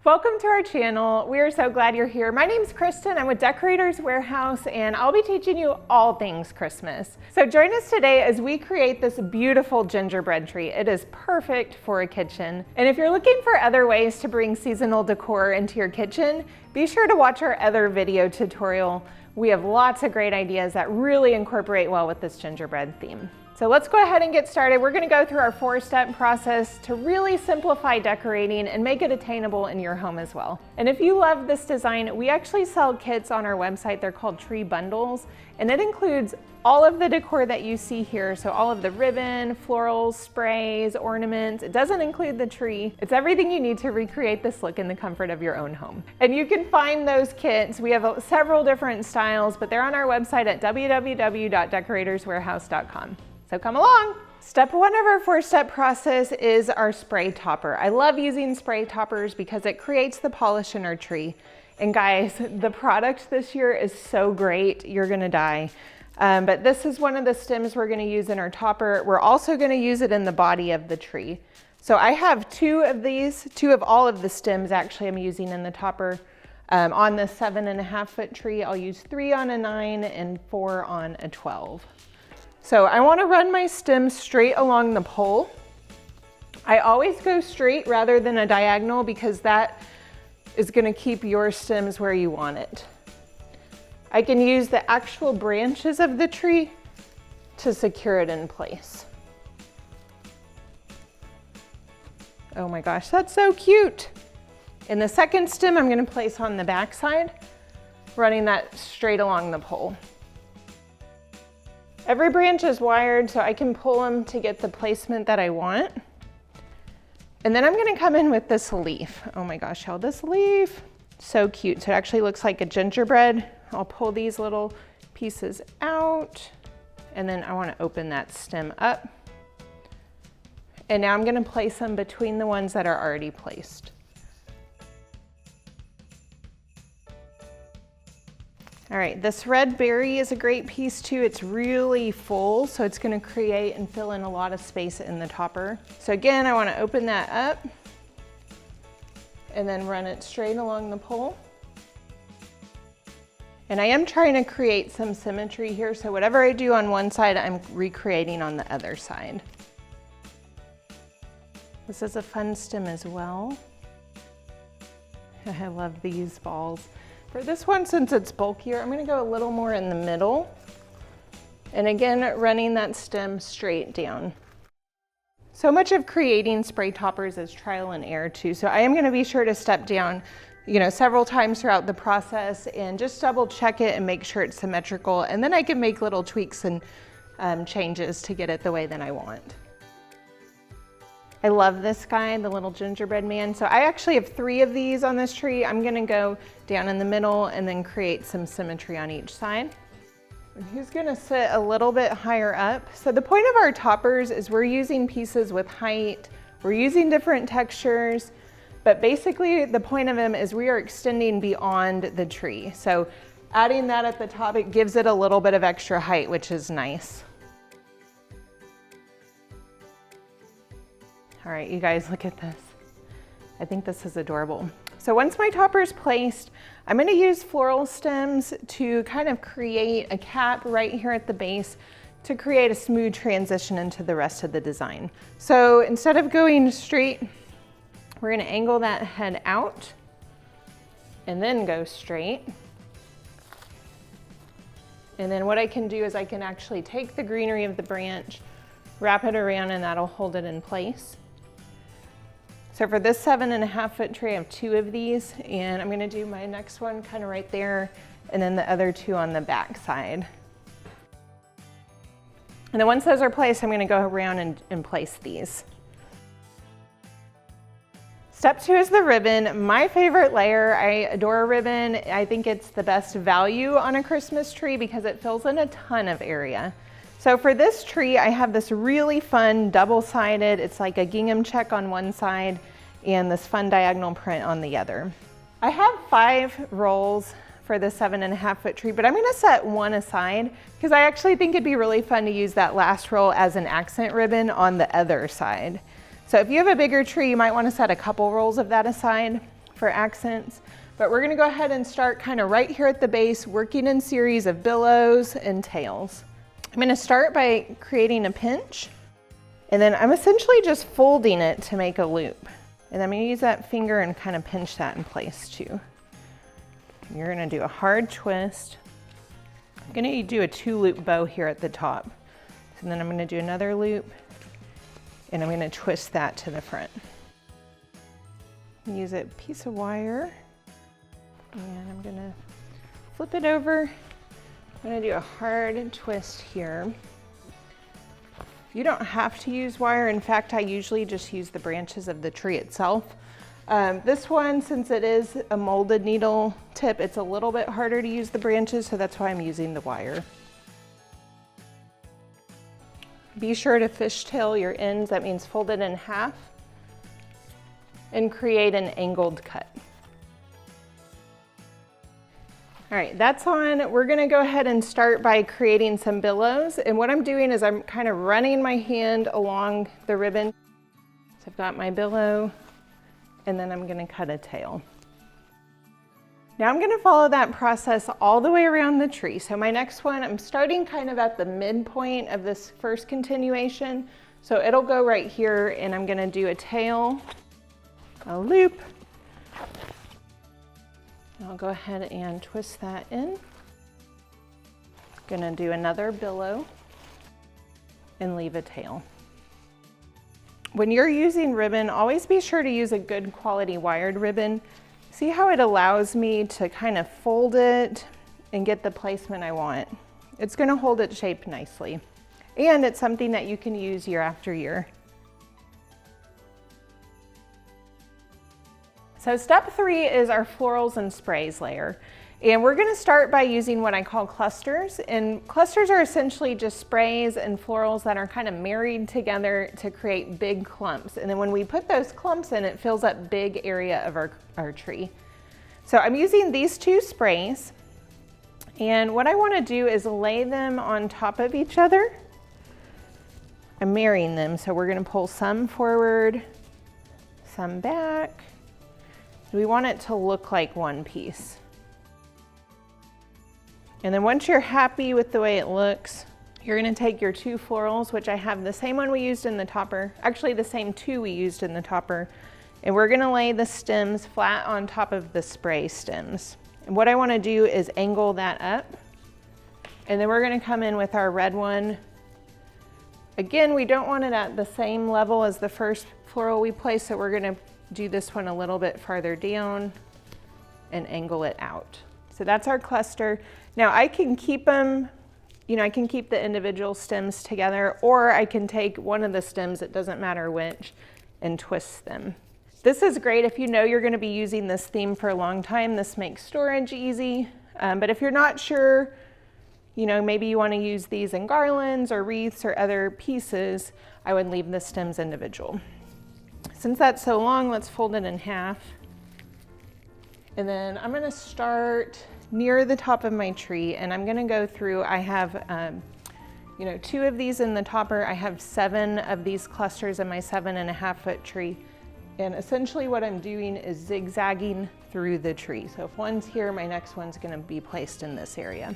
Welcome to our channel. We are so glad you're here. My name's Kristen. I'm with Decorators Warehouse and I'll be teaching you all things Christmas. So join us today as we create this beautiful gingerbread tree. It is perfect for a kitchen. And if you're looking for other ways to bring seasonal decor into your kitchen, be sure to watch our other video tutorial. We have lots of great ideas that really incorporate well with this gingerbread theme. So let's go ahead and get started. We're gonna go through our 4-step process to really simplify decorating and make it attainable in your home as well. And if you love this design, we actually sell kits on our website. They're called tree bundles, and it includes all of the decor that you see here. So all of the ribbon, florals, sprays, ornaments. It doesn't include the tree. It's everything you need to recreate this look in the comfort of your own home. And you can find those kits. We have several different styles, but they're on our website at www.decoratorswarehouse.com. So come along. Step 1 of our 4-step process is our spray topper. I love using spray toppers because it creates the polish in our tree. And guys, the product this year is so great, you're gonna die. But this is one of the stems we're gonna use in our topper. We're also gonna use it in the body of the tree. So I have 2 of these, 2 of all of the stems actually I'm using in the topper. On the 7.5-foot tree, I'll use 3 on a 9 and 4 on a 12. So I want to run my stem straight along the pole. I always go straight rather than a diagonal because that is going to keep your stems where you want it. I can use the actual branches of the tree to secure it in place. Oh my gosh, that's so cute. And the second stem I'm going to place on the back side, running that straight along the pole. Every branch is wired so I can pull them to get the placement that I want. And then I'm gonna come in with this leaf. Oh my gosh, y'all, this leaf, so cute. So it actually looks like a gingerbread. I'll pull these little pieces out and then I wanna open that stem up. And now I'm gonna place them between the ones that are already placed. All right, this red berry is a great piece too. It's really full, so it's gonna create and fill in a lot of space in the topper. So again, I wanna open that up and then run it straight along the pole. And I am trying to create some symmetry here, so whatever I do on one side, I'm recreating on the other side. This is a fun stem as well. I love these balls. For this one, since it's bulkier, I'm gonna go a little more in the middle. And again, running that stem straight down. So much of creating spray toppers is trial and error too. So I am gonna be sure to step down, several times throughout the process and just double check it and make sure it's symmetrical. And then I can make little tweaks and changes to get it the way that I want. I love this guy, the little gingerbread man. So I actually have 3 of these on this tree. I'm gonna go down in the middle and then create some symmetry on each side. And he's gonna sit a little bit higher up. So the point of our toppers is we're using pieces with height, we're using different textures, but basically the point of them is we are extending beyond the tree. So adding that at the top, it gives it a little bit of extra height, which is nice. All right, you guys, look at this. I think this is adorable. So once my topper is placed, I'm gonna use floral stems to kind of create a cap right here at the base to create a smooth transition into the rest of the design. So instead of going straight, we're gonna angle that head out and then go straight. And then what I can do is I can actually take the greenery of the branch, wrap it around, and that'll hold it in place. So for this 7.5-foot tree, I have 2 of these, and I'm gonna do my next one kind of right there, and then the other 2 on the back side. And then once those are placed, I'm gonna go around and place these. Step 2 is the ribbon. My favorite layer. I adore ribbon. I think it's the best value on a Christmas tree because it fills in a ton of area. So for this tree, I have this really fun double-sided, it's like a gingham check on one side and this fun diagonal print on the other. I have 5 rolls for the 7.5-foot tree, but I'm gonna set 1 aside because I actually think it'd be really fun to use that last roll as an accent ribbon on the other side. So if you have a bigger tree, you might wanna set a couple rolls of that aside. for accents. But we're gonna go ahead and start kind of right here at the base, working in series of billows and tails. I'm gonna start by creating a pinch, and then I'm essentially just folding it to make a loop. And I'm gonna use that finger and kind of pinch that in place too. You're gonna do a hard twist. I'm gonna do a 2-loop bow here at the top. And then I'm gonna do another loop, and I'm gonna twist that to the front. Use a piece of wire, and I'm gonna flip it over. I'm gonna do a hard twist here. You don't have to use wire. In fact, I usually just use the branches of the tree itself. This one, since it is a molded needle tip, it's a little bit harder to use the branches, so that's why I'm using the wire. Be sure to fishtail your ends, that means fold it in half, and create an angled cut. All right, that's on. We're gonna go ahead and start by creating some billows. And what I'm doing is I'm kind of running my hand along the ribbon. So I've got my billow, and then I'm gonna cut a tail. Now I'm gonna follow that process all the way around the tree. So my next one, I'm starting kind of at the midpoint of this first continuation. So it'll go right here, and I'm gonna do a tail, a loop. I'll go ahead and twist that in. Gonna do another billow and leave a tail. When you're using ribbon, always be sure to use a good quality wired ribbon. See how it allows me to kind of fold it and get the placement I want. It's gonna hold its shape nicely. And it's something that you can use year after year. So step 3 is our florals and sprays layer. And we're gonna start by using what I call clusters. And clusters are essentially just sprays and florals that are kind of married together to create big clumps. And then when we put those clumps in, it fills up big area of our tree. So I'm using these 2 sprays. And what I wanna do is lay them on top of each other. I'm marrying them. So we're gonna pull some forward, some back. We want it to look like one piece. And then once you're happy with the way it looks, you're gonna take your 2 florals, which I have the same one we used in the topper, actually the same 2 we used in the topper, and we're gonna lay the stems flat on top of the spray stems. And what I wanna do is angle that up, and then we're gonna come in with our red one. Again, we don't want it at the same level as the first floral we placed, so we're gonna do this one a little bit farther down and angle it out. So that's our cluster. Now I can keep them, I can keep the individual stems together, or I can take one of the stems, it doesn't matter which, and twist them. This is great if you know you're gonna be using this theme for a long time. This makes storage easy. But if you're not sure, maybe you wanna use these in garlands or wreaths or other pieces, I would leave the stems individual. Since that's so long, let's fold it in half. And then I'm gonna start near the top of my tree, and I'm gonna go through, I have 2 of these in the topper. I have 7 of these clusters in my 7.5-foot tree. And essentially what I'm doing is zigzagging through the tree. So if one's here, my next one's gonna be placed in this area.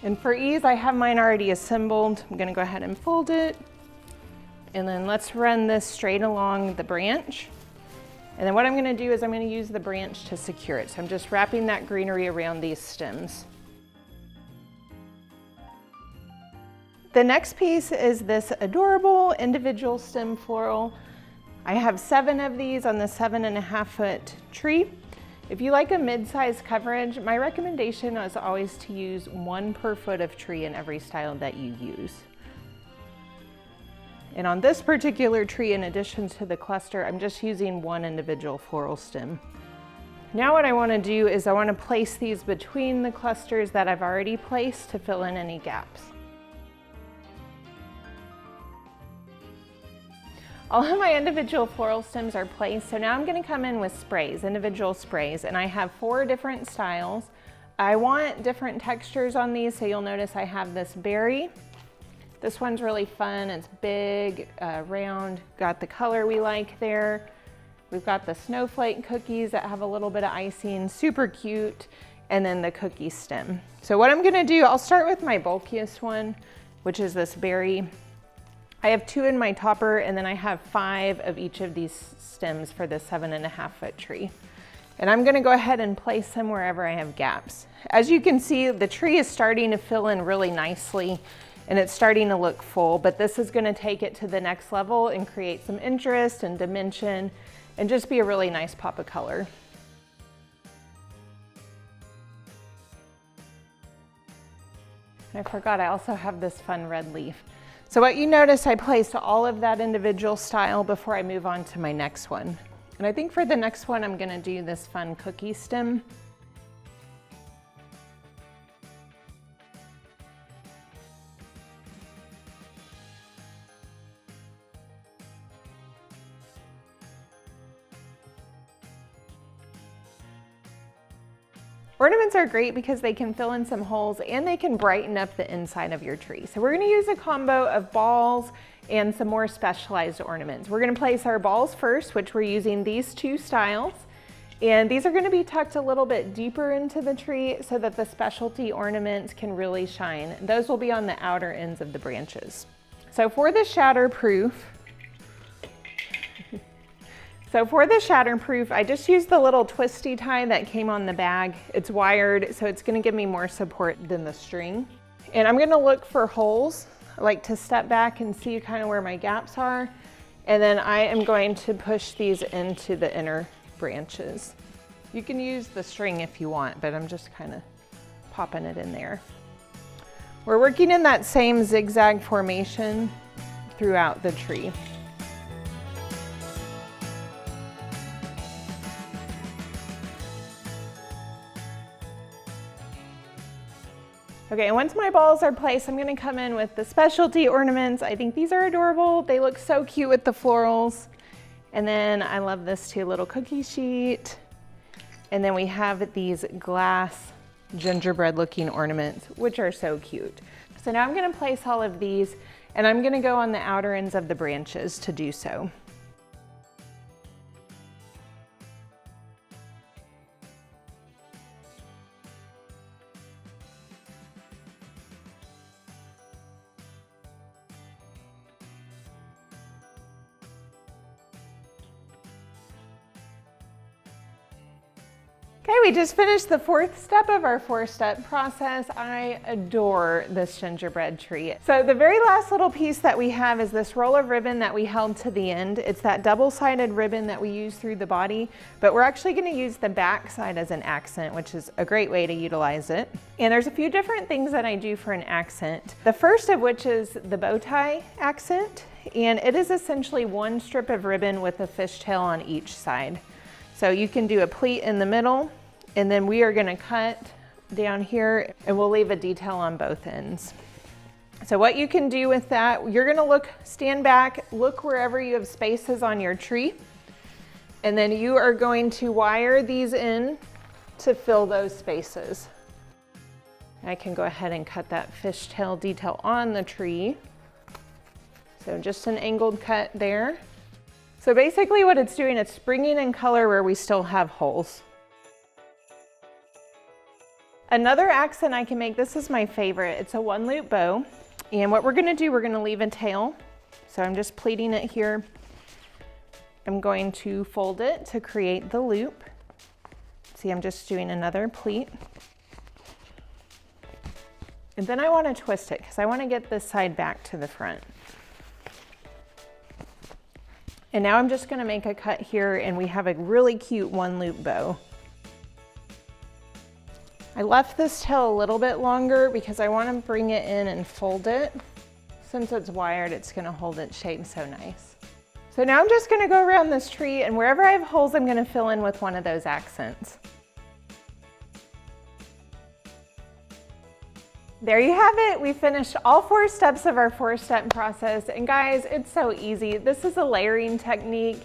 And for ease, I have mine already assembled. I'm gonna go ahead and fold it. And then let's run this straight along the branch. And then what I'm gonna do is I'm gonna use the branch to secure it. So I'm just wrapping that greenery around these stems. The next piece is this adorable individual stem floral. I have 7 of these on the 7.5-foot tree. If you like a mid-size coverage, my recommendation is always to use 1 per foot of tree in every style that you use. And on this particular tree, in addition to the cluster, I'm just using 1 individual floral stem. Now what I want to do is I want to place these between the clusters that I've already placed to fill in any gaps. All of my individual floral stems are placed, so now I'm going to come in with sprays, individual sprays, and I have 4 different styles. I want different textures on these, so you'll notice I have this berry. This one's really fun. It's big, round, got the color we like there. We've got the snowflake cookies that have a little bit of icing, super cute, and then the cookie stem. So what I'm gonna do, I'll start with my bulkiest one, which is this berry. I have 2 in my topper, and then I have 5 of each of these stems for this 7.5-foot tree. And I'm gonna go ahead and place them wherever I have gaps. As you can see, the tree is starting to fill in really nicely, and it's starting to look full, but this is gonna take it to the next level and create some interest and dimension, and just be a really nice pop of color. I forgot I also have this fun red leaf. So what you notice, I placed all of that individual style before I move on to my next one. And I think for the next one, I'm gonna do this fun cookie stem. Ornaments are great because they can fill in some holes and they can brighten up the inside of your tree. So we're gonna use a combo of balls and some more specialized ornaments. We're gonna place our balls first, which we're using these 2 styles. And these are gonna be tucked a little bit deeper into the tree so that the specialty ornaments can really shine. Those will be on the outer ends of the branches. So for the shatterproof, I just used the little twisty tie that came on the bag. It's wired, so it's gonna give me more support than the string. And I'm gonna look for holes. I like to step back and see kind of where my gaps are. And then I am going to push these into the inner branches. You can use the string if you want, but I'm just kind of popping it in there. We're working in that same zigzag formation throughout the tree. Okay, and once my balls are placed, I'm gonna come in with the specialty ornaments. I think these are adorable. They look so cute with the florals. And then I love this too, little cookie sheet. And then we have these glass gingerbread looking ornaments, which are so cute. So now I'm gonna place all of these, and I'm gonna go on the outer ends of the branches to do so. Okay, we just finished the 4th step of our 4-step process. I adore this gingerbread tree. So the very last little piece that we have is this roll of ribbon that we held to the end. It's that double-sided ribbon that we use through the body, but we're actually gonna use the back side as an accent, which is a great way to utilize it. And there's a few different things that I do for an accent. The first of which is the bow tie accent, and it is essentially 1 strip of ribbon with a fishtail on each side. So you can do a pleat in the middle, and then we are gonna cut down here, and we'll leave a detail on both ends. So what you can do with that, you're gonna stand back, look wherever you have spaces on your tree, and then you are going to wire these in to fill those spaces. I can go ahead and cut that fishtail detail on the tree. So just an angled cut there. So basically what it's doing, it's bringing in color where we still have holes. Another accent I can make, this is my favorite, it's a 1-loop bow. And what we're gonna do, we're gonna leave a tail. So I'm just pleating it here. I'm going to fold it to create the loop. See, I'm just doing another pleat. And then I wanna twist it because I wanna get this side back to the front. And now I'm just gonna make a cut here, and we have a really cute 1-loop bow. I left this tail a little bit longer because I wanna bring it in and fold it. Since it's wired, it's gonna hold its shape so nice. So now I'm just gonna go around this tree, and wherever I have holes, I'm gonna fill in with one of those accents. There you have it. We finished all 4 steps of our 4-step process. And guys, it's so easy. This is a layering technique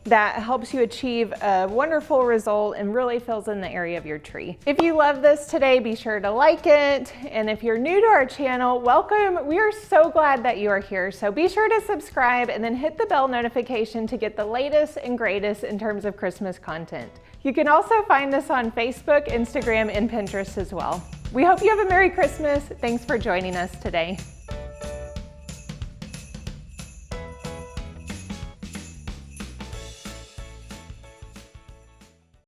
that helps you achieve a wonderful result and really fills in the area of your tree. If you love this today, be sure to like it. And if you're new to our channel, welcome. We are so glad that you are here. So be sure to subscribe and then hit the bell notification to get the latest and greatest in terms of Christmas content. You can also find us on Facebook, Instagram, and Pinterest as well. We hope you have a Merry Christmas. Thanks for joining us today.